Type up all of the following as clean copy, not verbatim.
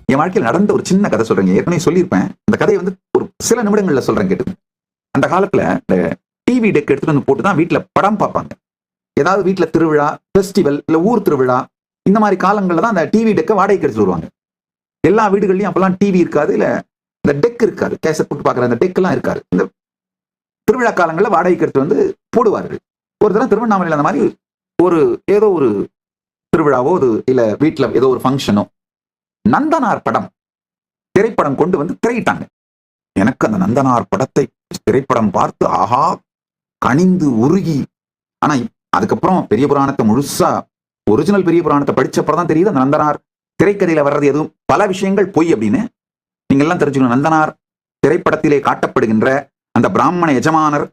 என் வாழ்க்கையில் நடந்த ஒரு சின்ன கதை சொல்றேங்க. ஏற்கனவே சொல்லியிருப்பேன். இந்த கதையை வந்து ஒரு சில நிமிடங்கள்ல சொல்றேன் கேட்டு. அந்த காலத்துல இந்த டிவி டெக் எடுத்துட்டு வந்து போட்டுதான் வீட்டுல படம் பார்ப்பாங்க. ஏதாவது வீட்டுல திருவிழா, பெஸ்டிவல், இல்ல ஊர் திருவிழா, இந்த மாதிரி காலங்கள்ல தான் அந்த டிவி டெக்கை வாடகைக்கு எடுத்துட்டு வருவாங்க. எல்லா வீடுகள்லயும் அப்பெல்லாம் டிவி இருக்காது, இல்ல இந்த டெக் இருக்காது, கேசட் போட்டு பாக்குற அந்த டெக் எல்லாம் இருக்காது. இந்த திருவிழா காலங்களில் வாடகைக்கு எடுத்து வந்து போடுவார்கள். ஒரு தடவை திருவண்ணாமலையில் அந்த மாதிரி ஏதோ ஒரு திருவிழாவோ இல்ல வீட்டுல ஏதோ ஒரு ஃபங்க்ஷனோ நந்தனார் படம் திரைப்படம் கொண்டு வந்து திரையிட்டாங்க. எனக்கு அந்த நந்தனார் படத்தை திரைப்படம் பார்த்து ஆஹா கனிந்து உருகி, ஆனா அதுக்கப்புறம் பெரிய புராணத்தை முழுசா ஒரிஜினல் பெரிய புராணத்தை படிச்சப்பறம் தான் தெரியுது அந்த நந்தனார் திரைக்கதையில வர்றது எதுவும் பல விஷயங்கள் பொய் அப்படின்னு. நீங்க எல்லாம் தெரிஞ்சுக்கணும், நந்தனார் திரைப்படத்திலே காட்டப்படுகின்ற அந்த பிராமண எஜமானர்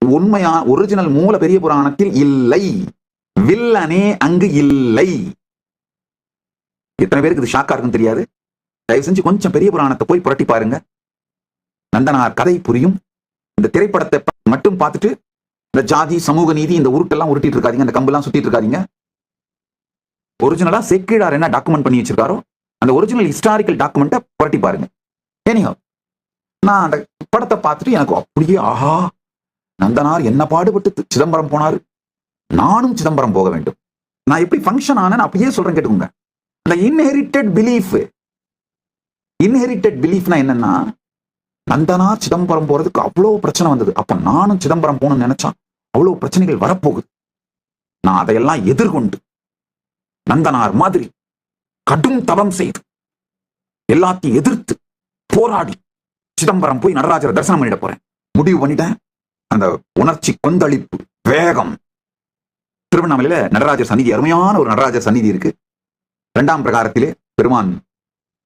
உண்மையா ஒரிஜினல் மூல பெரிய புராணத்தில் இல்லை. வில்லனே அங்கு இல்லை. எத்தனை பேருக்கு இது ஷாக்கா இருக்குன்னு தெரியாது. தயவு செஞ்சு கொஞ்சம் பெரிய புராணத்தை போய் புரட்டி பாருங்க, நந்தனார் கதை புரியும். இந்த திரைப்படத்தை மட்டும் பார்த்துட்டு இந்த ஜாதி சமூக நீதி இந்த உருட்டெல்லாம் உருட்டிட்டு இருக்காதீங்க, அந்த கம்பெல்லாம் சுத்திட்டு இருக்காதீங்க. ஒரிஜினலா சேக்கிழார் என்ன டாக்குமெண்ட் பண்ணி வச்சிருக்காரோ அந்த ஒரிஜினல் ஹிஸ்டாரிக்கல் டாக்குமெண்ட்டை புரட்டி பாருங்க. ஏனியோ நான் அந்த படத்தை பார்த்துட்டு எனக்கு அப்படியே ஆஹா நந்தனார் என்ன பாடுபட்டு சிதம்பரம் போனாரு, நானும் சிதம்பரம் போக வேண்டும். நான் எப்படி ஃபங்க்ஷன் ஆனேன்னு அப்படியே சொல்றேன் கேட்டுக்கோங்க. அந்த இன்ஹெரிட்டட் பிலீஃப்னா என்னன்னா, நந்தனார் சிதம்பரம் போறதுக்கு அவ்வளவு பிரச்சனை வந்தது, அப்ப நானும் சிதம்பரம் போகணும்னு நினைச்சா அவ்வளவு பிரச்சனைகள் வரப்போகுது. நான் அதையெல்லாம் எதிர்கொண்டு நந்தனார் மாதிரி கடும் தவம் செய்து எல்லாத்தையும் எதிர்த்து போராடி சிதம்பரம் போய் நடராஜரை தரிசனம் பண்ணிட போறேன் முடிவு பண்ணிட்டேன். அந்த உணர்ச்சி கொந்தளிப்பு வேகம். திருவண்ணாமலையில நடராஜர் சந்நிதி, அருமையான ஒரு நடராஜர் சந்நிதி இருக்கு. 2ஆம் பிரகாரத்திலே பெருமான்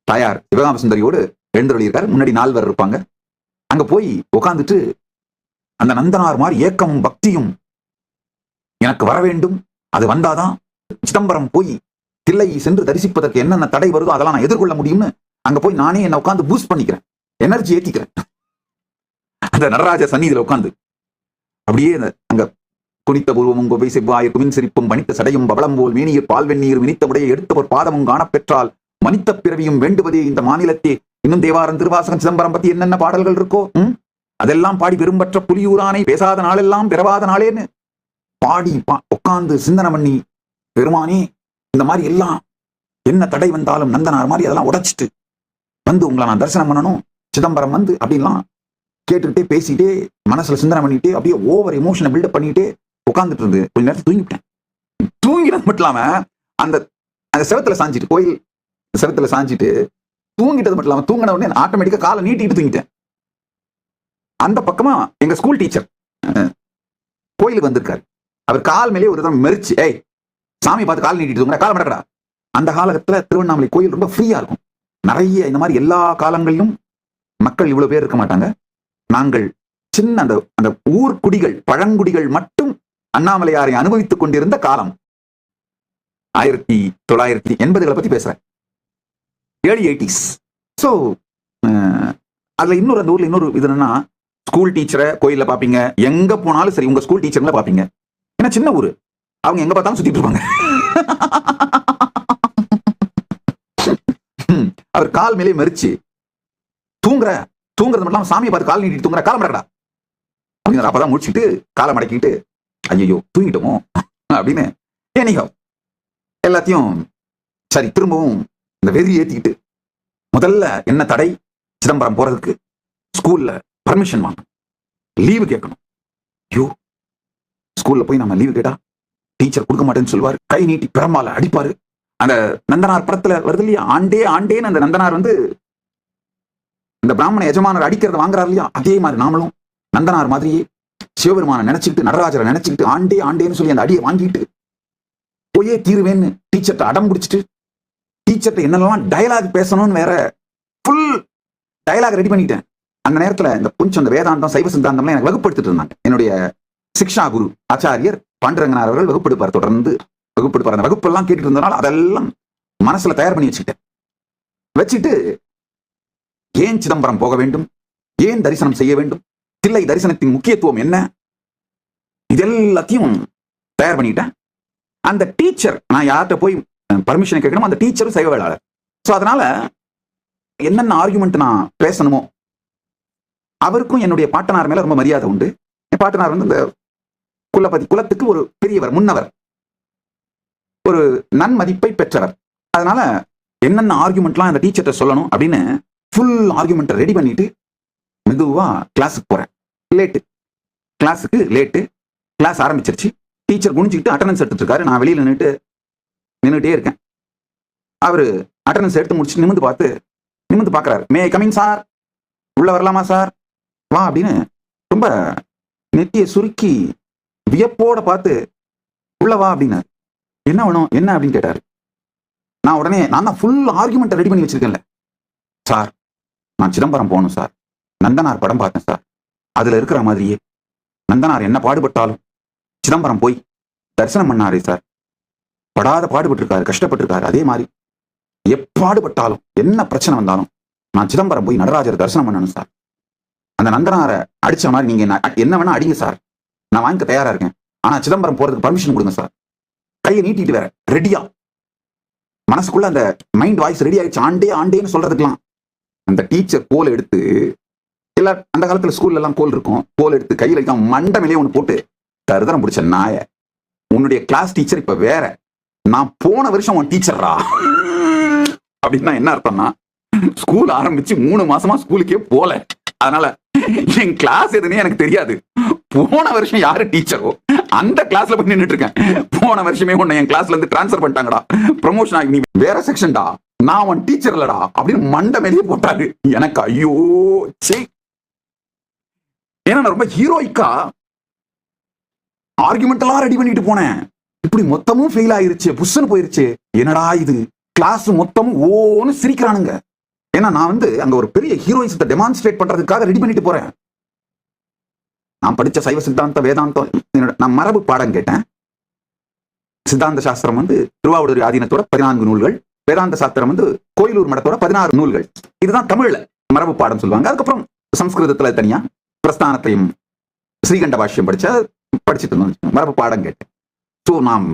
தாயார் சிவகாம சுந்தரியோடு எழுந்தருளி இருக்காரு. முன்னாடி 4 இருப்பாங்க. அங்க போய் உட்கார்ந்துட்டு அந்த நந்தனார் மாதிரி ஏக்கமும் பக்தியும் எனக்கு வர வேண்டும், அது வந்தாதான் சிதம்பரம் போய் தில்லை சென்று தரிசிப்பதற்கு என்னென்ன தடை வருதோ அதெல்லாம் நான் எதிர்கொள்ள முடியும்னு அங்க போய் நானே என்ன உட்கார்ந்து பூஸ்ட் பண்ணிக்கிறேன், எனர்ஜி ஏத்திக்கிறேன். அந்த நடராஜ சந்நிதியில உட்கார்ந்து அப்படியே அங்க குனித்த பூர்வமும் கொபை செவ்வாய் குமின் சிரிப்பும் பணித்த சடையும் பவளம் போல் மேனியர் பால்வெண்ணீர் வினித்த உடைய எடுத்தவர் பாதமும் காணப்பெற்றால் மனித்த பிறவியும் வேண்டுவதே இந்த மாநிலத்தே. இன்னும் தேவாரம் திருவாசகம் சிதம்பரம் பத்தி என்னென்ன பாடல்கள் இருக்கோ அதெல்லாம் பாடி பெரும்பற்ற புலியூரானை பேசாத நாளெல்லாம் பிறவாத நாளேன்னு பாடி உட்கார்ந்து சிந்தனை பண்ணி, பெருமானே இந்த மாதிரி எல்லாம் என்ன தடை வந்தாலும் நந்தனார் மாதிரி அதெல்லாம் உடைச்சிட்டு வந்து உங்களை நான் தரிசனம் பண்ணணும் சிதம்பரம் வந்து அப்படின்லாம் கேட்டுக்கிட்டே பேசிட்டே மனசுல சிந்தனை பண்ணிட்டு அப்படியே ஓவர் எமோஷனை பில்டப் பண்ணிட்டு உட்கார்ந்துட்டு இருந்து கொஞ்ச நேரத்தில் தூங்கிவிட்டேன். தூங்கினது மட்டும் இல்லாம அந்த அந்த செவத்துல சாஞ்சிட்டு, கோயில் செவத்துல சாஞ்சிட்டு தூங்கிட்டது மட்டும் இல்லாம தூங்கின உடனே ஆட்டோமேட்டிக்கா காலை நீட்டிட்டு தூங்கிட்டேன். அந்த பக்கமா எங்க ஸ்கூல் டீச்சர் கோயிலுக்கு வந்திருக்காரு. அவர் கால் மேலே ஒரு தடவை மெரிச்சு, ஏய் சாமி பார்த்து கால் நீட்டிட்டு தூங்குற, காலம் மடக்கடா. அந்த காலகட்டத்துல திருவண்ணாமலை கோயில் ரொம்ப ஃப்ரீயா இருக்கும். நிறைய இந்த மாதிரி எல்லா காலங்களிலும் மக்கள் இவ்வளவு பேர் இருக்க மாட்டாங்க. நாங்கள் சின்ன அந்த ஊர் குடிகள் பழங்குடிகள் மட்டும் அண்ணாமலையாரை அனுபவித்துக் கொண்டிருந்த காலம் 1980களை பத்தி பேசுறேன், ஏர்லி 80s. ஸோ அதுல இன்னொரு அந்த ஊர்ல இன்னொரு இது என்னன்னா, ஸ்கூல் டீச்சரை கோயில்ல பாப்பீங்க, எங்க போனாலும் சரி உங்க ஸ்கூல் டீச்சர்ல பாப்பீங்க. ஏன்னா சின்ன ஊரு, அவங்க எங்க பார்த்தாலும் சுத்திட்டு இருப்பாங்க. அவர் கால் மேலே மறிச்சு தூங்குறது மட்டும் சாமியை பார்த்து கால் நீட்டிட்டு தூங்குற, காலம் மடக்கடா அப்படின்னு அப்பதான் முடிச்சுட்டு காலை மடக்கிட்டு ஐயோ தூங்கிட்டோமோ அப்படின்னு ஏனிகோ எல்லாத்தையும் சரி திரும்பவும் இந்த வெறி ஏத்திக்கிட்டு முதல்ல என்ன தடை, சிதம்பரம் போறதுக்கு ஸ்கூல்ல பர்மிஷன் வாங்கணும், லீவு கேட்கணும். ஐயோ ஸ்கூல்ல போய் நம்ம லீவு கேட்டா டீச்சர் கொடுக்க மாட்டேன்னு சொல்லுவாரு, கை நீட்டி பெருமாளை அடிப்பாரு. அந்த நந்தனார் படத்துல வருது இல்லையா, ஆண்டேன்னு அந்த நந்தனார் வந்து இந்த பிராமண எஜமானர் அடிக்கிறத வாங்குறாரு இல்லையா, அதே மாதிரி நாமளும் நந்தனார் மாதிரியே சிவபெருமான நினைச்சுக்கிட்டு நடராஜரை நினைச்சுக்கிட்டு ஆண்டேன்னு சொல்லி அந்த அடியை வாங்கிட்டு போயே தீருவேன்னு டீச்சர்ட்ட அடம் பிடிச்சிட்டு, டீச்சர்ட்ட என்னெல்லாம் டயலாக் பேசணும்னு வேற ஃபுல் டயலாக் ரெடி பண்ணிட்டேன். அந்த நேரத்துல இந்த கொஞ்சம் அந்த வேதாந்தம் சைவ சித்தாந்தம்லாம் எனக்கு வகுப்படுத்திட்டு இருந்தாங்க. என்னுடைய சிக்ஷா குரு ஆச்சாரியர் பாண்டுரங்கனார் அவர்கள் வகுப்படுப்பார், தொடர்ந்து வகுப்படுப்பார். அந்த வகுப்பெல்லாம் கேட்டுட்டு இருந்தனால அதெல்லாம் மனசுல தயார் பண்ணி வச்சுட்டு ஏன் சிதம்பரம் போக வேண்டும், ஏன் தரிசனம் செய்ய வேண்டும், தில்லை தரிசனத்தின் முக்கியத்துவம் என்ன, இதெல்லாத்தையும் தயார் பண்ணிட்டேன். அந்த டீச்சர் நான் யார்கிட்ட போய் பர்மிஷன் கேட்கணும், அந்த டீச்சரும் சைவ வேளாளர். ஸோ அதனால என்னென்ன ஆர்குமெண்ட் நான் பேசணுமோ. அவருக்கும் என்னுடைய பாட்டனார் மேல ரொம்ப மரியாதை உண்டு. என் பாட்டனார் வந்து இந்த குலத்துக்கு ஒரு பெரியவர், முன்னவர், ஒரு நன்மதிப்பை பெற்றவர். அதனால என்னென்ன ஆர்குமெண்ட்லாம் அந்த டீச்சர்கிட்ட சொல்லணும் அப்படின்னு ஃபுல் ஆர்குமெண்ட் ரெடி பண்ணிட்டு மெதுவா கிளாஸுக்கு போறேன். கிளாஸுக்கு லேட்டு. கிளாஸ் ஆரம்பிச்சிருச்சு. டீச்சர் குனிஞ்சுக்கிட்டு அட்டண்டன்ஸ் எடுத்துட்டு இருக்காரு. நான் வெளியில நின்றுட்டே இருக்கேன். அவரு அட்டண்டன்ஸ் எடுத்து முடிச்சு நிமிந்து பார்க்கறாரு. மே கமிங் சார், உள்ள வரலாமா சார், வா அப்படின்னு ரொம்ப நெத்தியை சுருக்கி வியப்போட பார்த்து உள்ள வா அப்படின்னாரு. என்ன வேணும் என்ன அப்படின்னு கேட்டாரு. நான் உடனே நான் தான் ஃபுல் ஆர்குமெண்ட் ரெடி பண்ணி வச்சிருக்கேன்ல. சார், நான் சிதம்பரம் போகணும் சார். நந்தனார் படம் பார்த்தேன் சார். அதுல இருக்கிற மாதிரியே நந்தனார் என்ன பாடுபட்டாலும் சிதம்பரம் போய் தரிசனம் பண்ணாரே சார். படாத பாடுபட்டு இருக்காரு, கஷ்டப்பட்டிருக்காரு. அதே மாதிரி எப்பாடுபட்டாலும் என்ன பிரச்சனை வந்தாலும் நான் சிதம்பரம் போய் நடராஜர் தரிசனம் பண்ணணும் சார். அந்த நந்தனாரை அடிச்ச மாதிரி நீங்க என்ன வேணா அடிங்க சார், நான் வாங்கிக்க தயாரா இருக்கேன். ஆனா சிதம்பரம் போறதுக்கு பர்மிஷன் கொடுங்க சார். கையை நீட்டிட்டு வேற ரெடியா, மனசுக்குள்ள அந்த மைண்ட் வாய்ஸ் ரெடி ஆயிடுச்சு. ஆண்டேன்னு சொல்றதுக்கெல்லாம் அந்த டீச்சர் கோல் எடுத்து, எல்லா அந்த காலத்துல ஸ்கூல்ல எல்லாம் கோல் இருக்கும், கோல் எடுத்து கையில மண்டமிலே ஒண்ணு போட்டு, தருதரம் பிடிச்ச நாய, உன்னுடைய கிளாஸ் டீச்சர் இப்ப வேற, நான் போன வருஷம் உன் டீச்சர்ரா அப்படின்னா என்ன அர்த்தம்னா, ஸ்கூல் ஆரம்பிச்சு 3 மாசமா ஸ்கூலுக்கே போல, அதனால என் கிளாஸ் எதுனே எனக்கு தெரியாது. போன வருஷம் யாரு டீச்சரோ அந்த கிளாஸ்ல போய் நின்றுட்டு இருக்கேன். போன வருஷமே உன்னை என் கிளாஸ்ல இருந்து டிரான்ஸ்பர் பண்ணிட்டாங்கடா, ப்ரமோஷன் ஆகி நீ வேற செக்ஷன்டா, நான் உன் டீச்சர் இல்லடா அப்படின்னு மண்டை மேலேயே போட்டாரு. எனக்கு ஐயோ சே. ஏன்னா நான் ரொம்ப ஹீரோயிக்கா ஆர்குமெண்ட் எல்லாம் ரெடி பண்ணிட்டு போனேன். இப்படி மொத்தமும் ஃபெயில் ஆயிருச்சு, புஷ்ன்னு போயிருச்சு. என்னடா இது, கிளாஸ் மொத்தமும் ஓன்னு சிரிக்கிறானுங்க. ஏன்னா நான் வந்து அங்க ஒரு பெரிய ஹீரோயிசத்தை டெமான்ஸ்ட்ரேட் பண்றதுக்காக ரெடி பண்ணிட்டு போறேன். நான் படிச்ச சைவ சித்தாந்த வேதாந்தம், நான் மரபு பாடம் கேட்டேன். சித்தாந்த சாஸ்திரம் வந்து திருவாவூர் ஆதீனத்தோட 14 நூல்கள், வேதாந்த சாஸ்திரம் வந்து கோயிலூர் மடத்தோட 16 நூல்கள். இதுதான் தமிழ்ல மரபு பாடம் சொல்லுவாங்க. அதுக்கப்புறம் சம்ஸ்கிருதத்துல தனியா பிரஸ்தானத்தையும் ஸ்ரீகண்ட பாஷ்யம் படிச்சுட்டு இருந்தோம். மரபு பாடம் கேட்டேன். ஸோ நான்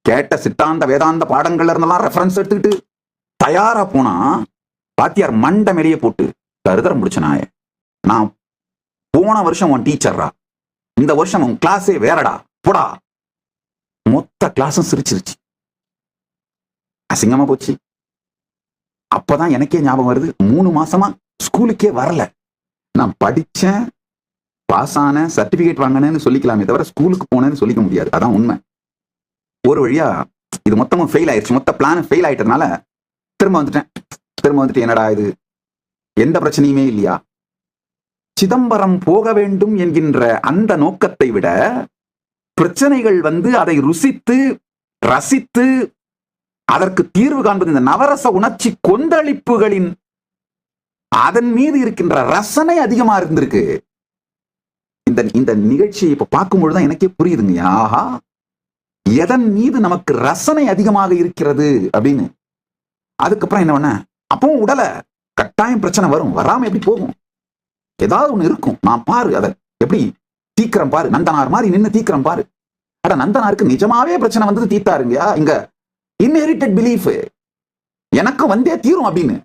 கேட்ட சித்தாந்த வேதாந்த பாடங்கள்ல இருந்தெல்லாம் ரெஃபரன்ஸ் எடுத்துக்கிட்டு தயாரா போனா பாத்தியார் மண்டை மேலேயே போட்டு, கருதரம் முடிச்ச நாய, நான் போன வருஷம் உன் டீச்சர்ரா, இந்த வருஷம் உன் கிளாஸே வேறடா, போடா. மொத்த கிளாஸும் சிரிச்சிருச்சு. அசிங்கமா போச்சு. அப்பதான் எனக்கே ஞாபகம் வருது, 3 மாசமா ஸ்கூலுக்கே வரல. நான் படிச்சேன், பாஸ் ஆன, சர்டிபிகேட் வாங்கினேன்னு சொல்லிக்கலாமே தவிர ஸ்கூலுக்கு போனேன்னு சொல்லிக்க முடியாது. அதான் உண்மை. ஒரு வழியா இது மொத்தமும் ஃபெயில் ஆயிடுச்சு. மொத்த பிளான் ஃபெயில் ஆயிட்டதுனால திரும்ப வந்துட்டு என்னடா இது, எந்த பிரச்சனையுமே இல்லையா, சிதம்பரம் போக வேண்டும் என்கின்ற அந்த நோக்கத்தை விட பிரச்சனைகள் வந்து அதை ருசித்து ரசித்து அதற்கு தீர்வு காண்பது, இந்த நவரச உணர்ச்சி கொந்தளிப்புகளின் அதன் மீது இருக்கின்ற ரசனை அதிகமா இருந்திருக்கு. இந்த நிகழ்ச்சியை இப்ப பார்க்கும்பொழுதுதான் எனக்கே புரியுதுங்க, ஆஹா எதன் மீது நமக்கு ரசனை அதிகமாக இருக்கிறது அப்படின்னு. அதுக்கப்புறம் என்ன பண்ண, அப்பவும் உடல கட்டாயம் பிரச்சனை வரும், வராம எப்படி போகும், ஏதாவது ஒண்ணு இருக்கும். நான் பாரு அதை எப்படி தீக்கிரம் பாரு, நந்தனார் மாதிரி நின்று தீக்கிரம் பாரு. அட நந்தனாருக்கு நிஜமாவே பிரச்சனை வந்தது தீத்தாருங்க. இங்க இன்ஹெரிட்டட் பிலீஃப் எனக்கும் வந்தே தீரும் அப்படின்னு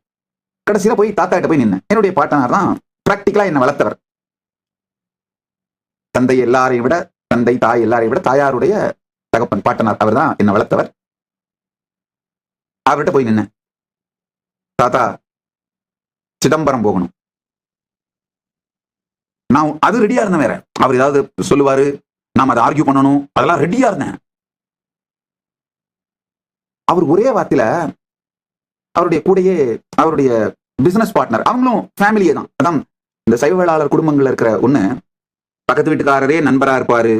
கடைசியில போய் தாத்தா கிட்ட போய் நின்ன. என்னுடைய பாட்டனார் தான் பிராக்டிக்கலா என்ன வளர்த்தவர். தந்தை எல்லாரையும் விட, தந்தை தாய் எல்லாரையும் விட தாயாருடைய தகப்பன் பாட்டனார், அவர் தான் என்ன வளர்த்தவர். அவர்கிட்ட போய் நின்ன, தாத்தா சிதம்பரம் போகணும். நான் அது ரெடியா இருந்தேன். வேற அவர் ஏதாவது சொல்லுவாரு, நாம அதை ஆர்கியூ பண்ணணும், அதெல்லாம் ரெடியா இருந்தேன். அவர் ஒரே வார்த்தையில அவருடைய கூடையே அவருடைய பிசினஸ் பார்ட்னர், அவங்களும் ஃபேமிலியே தான். அதான் இந்த சைவவேளாளர் குடும்பங்கள்ல இருக்கிற ஒண்ணு, பக்கத்து வீட்டுக்காரரே நண்பரா இருப்பாரு,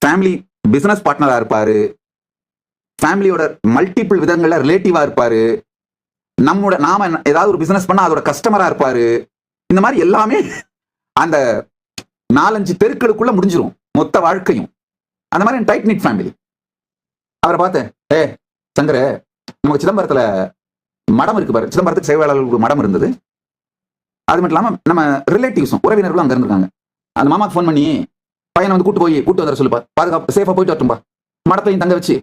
ஃபேமிலி பிசினஸ் பார்ட்னரா இருப்பாரு, ஃபேமிலியோட மல்டிபிள் விதங்கள்ல ரிலேட்டிவா இருப்பாரு, நாம ஏதாவது ஒரு பிசினஸ் பண்ணா அதோட கஸ்டமரா இருப்பாரு. இந்த மாதிரி எல்லாமே அந்த 4-5 தெருக்களுக்குள்ள முடிஞ்சிரும் மொத்த வாழ்க்கையும். அந்த மாதிரி டைட் நிட் ஃபேமிலி. அவரை பார்த்தேன், சங்கர, நமக்கு சிதம்பரத்துல மடம் இருக்கு பாரு, சிதம்பரத்துக்கு சைவவேளாளர்களுக்கு மடம் இருந்தது. அது மட்டும் இல்லாம நம்ம ரிலேட்டிவ்ஸும் உறவினர்களும் அங்க இருந்திருக்காங்க. அந்த மாமாக்கு ஃபோன் பண்ணி பையனை வந்து கூட்டு வந்துட சொல்லுப்பா, பாதுகாப்பு சேஃபா போயிட்டு வரட்டும்பா, மடத்தையும் தங்க வச்சு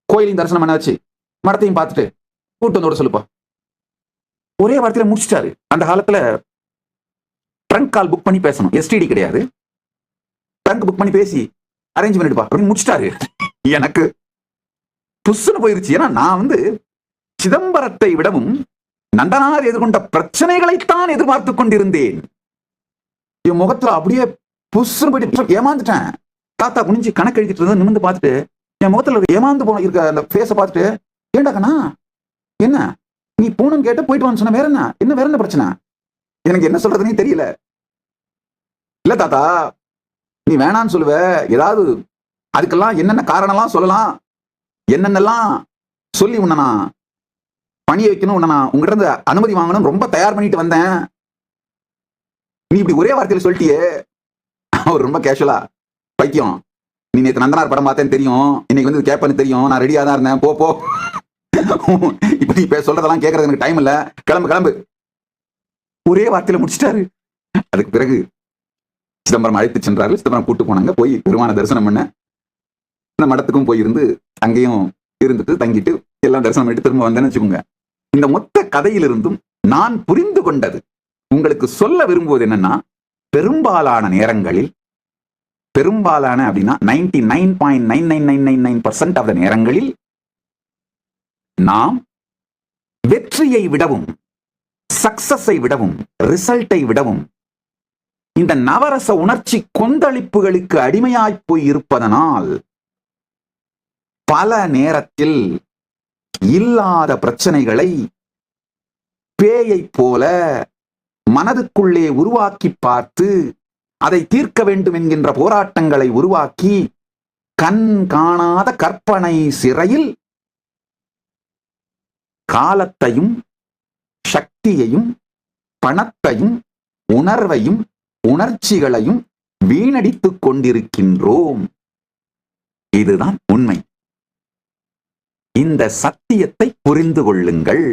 கோயிலையும் தரிசனம் பண்ண வச்சு மடத்தையும் பார்த்துட்டு கூட்டு வந்து விட சொல்லுப்பா. ஒரே வார்த்தையில முடிச்சிட்டாரு. அந்த காலத்துல ட்ரங்க் கால் புக் பண்ணி பேசணும், எஸ்டிடி கிடையாது. ட்ரங்க் புக் பண்ணி பேசி அரேஞ்ச் பண்ணிடுப்பா அப்படின்னு முடிச்சிட்டாரு. எனக்கு புஷ்னு போயிருச்சு. ஏன்னா நான் சிதம்பரத்தை விடவும் நந்தனார் எதிர்கொண்ட பிரச்சனைகளைத்தான் எதிர்பார்த்து கொண்டிருந்தேன். என் முகத்துல அப்படியே புஷ்னு போயிட்டு ஏமாந்துட்டேன். தாத்தா குனிஞ்சு கணக்கு எழுதிட்டு இருந்தது நிமிந்து பார்த்துட்டு என் முகத்துல ஏமாந்து போன இருக்க அந்த ஃபேஸை பார்த்துட்டு, ஏண்டா கண்ணா என்ன நீ போகணும்னு கேட்ட போயிட்டு வான்னு சொன்ன, வேற என்ன பிரச்சனை? எனக்கு என்ன சொல்றதுன்னு தெரியல. இல்ல தாத்தா, நீ வேணான்னு சொல்லுவ, ஏதாவது அதுக்கெல்லாம் என்னென்ன காரணம்லாம் சொல்லலாம், என்னென்னலாம் சொல்லி உன்னை நான் பணிய வைக்கணும், உன்னை நான் உங்ககிட்ட இருந்து அனுமதி வாங்கணும் ரொம்ப தயார் பண்ணிட்டு வந்தேன். நீ இப்படி ஒரே வார்த்தையில சொல்லிட்டியே. அவர் ரொம்ப கேஷுவலா, பைத்தியம், நீ நேற்று நந்தனார் படம் பார்த்தேன்னு தெரியும், இன்னைக்கு கேட்பேன்னு தெரியும், நான் ரெடியா தான் இருந்தேன், போ போ, இப்ப நீ சொல்றதெல்லாம் கேட்கறது எனக்கு டைம் இல்ல, கிளம்பு கிளம்பு. ஒரே வார்த்தையில முடிச்சிட்டாரு. அதுக்கு பிறகு சிதம்பரம் அழைத்து சென்றார்கள். சிதம்பரம் கூட்டு போனாங்க. போய் பெருமான தரிசனம் பண்ண, இந்த மடத்துக்கும் போயிருந்து அங்கேயும் இருந்துட்டு தங்கிட்டு எல்லாம் தரிசனம் பண்ணிட்டு திரும்ப வந்தேன்னு வச்சுக்கோங்க. இந்த மொத்த கதையிலிருந்தும் நான் புரிந்து கொண்டது, உங்களுக்கு சொல்ல விரும்புவது என்னன்னா, பெரும்பாலான நேரங்களில், பெரும்பாலான அப்படின்னா 99.99999% ஆஃப் த நேரங்களில் நாம் வெற்றியை விடவும், சக்சஸை விடவும், ரிசல்ட்டை விடவும் இந்த நவரச உணர்ச்சி கொந்தளிப்புகளுக்கு அடிமையாய் போய் இருப்பதனால் பல நேரத்தில் இல்லாத பிரச்சனைகளை பேயை போல மனதுக்குள்ளே உருவாக்கி பார்த்து அதை தீர்க்க வேண்டும் என்கின்ற போராட்டங்களை உருவாக்கி கண் காணாத கற்பனை சிறையில் காலத்தையும் சக்தியையும் பணத்தையும் உணர்வையும் உணர்ச்சிகளையும் வீணடித்துக் கொண்டிருக்கின்றோம். இதுதான் உண்மை. இந்த சத்தியத்தை புரிந்து கொள்ளுங்கள்.